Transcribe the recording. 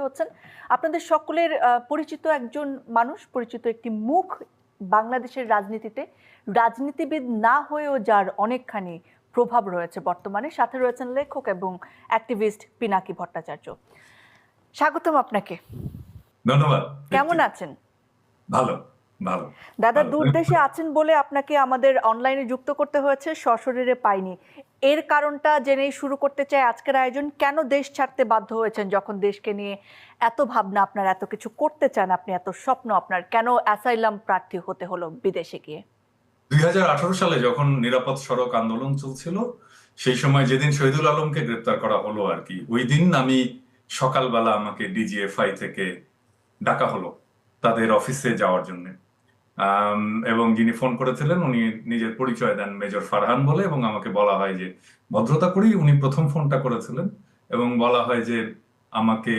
হচ্ছেন আপনাদের সকলের পরিচিত একজন মানুষ, পরিচিত একটি মুখ বাংলাদেশের রাজনীতিতে। রাজনীতিবিদ না হয়েও যার অনেকখানি প্রভাব রয়েছে বর্তমানে। সাথে রয়েছেন লেখক এবং অ্যাক্টিভিস্ট পিনাকি ভট্টাচার্য। স্বাগতম আপনাকে। ধন্যবাদ। কেমন আছেন? ভালো ভালো। দাদা দূর দেশে আছেন বলে আপনাকে আমাদের অনলাইনে যুক্ত করতে হয়েছে, সশরীরে পাইনি। এর কারণটা জেনেই শুরু করতে চাই আজকের আয়োজন। কেন দেশ ছাড়তে বাধ্য হয়েছেন যখন দেশকে নিয়ে এত ভাবনা আপনার, এত কিছু করতে চান আপনি, এত স্বপ্ন আপনার, কেন অ্যাসাইলাম প্রার্থী হতে হলো বিদেশে গিয়ে? 2018 সালে যখন নিরাপদ সড়ক আন্দোলন চলছিল, সেই সময় যেদিন শহীদুল আলমকে গ্রেপ্তার করা হলো আর কি, ওই দিন আমি সকালবেলা আমাকে ডিজিএফআই থেকে ডাকা হলো তাদের অফিসে যাওয়ার জন্য। এবং যিনি ফোন করেছিলেন উনি নিজের পরিচয় দেন মেজর ফারহান বলে, এবং আমাকে বলা হয় যে ভদ্রতা করেই উনি প্রথম ফোনটা করেছিলেন, এবং বলা হয় যে আমাকে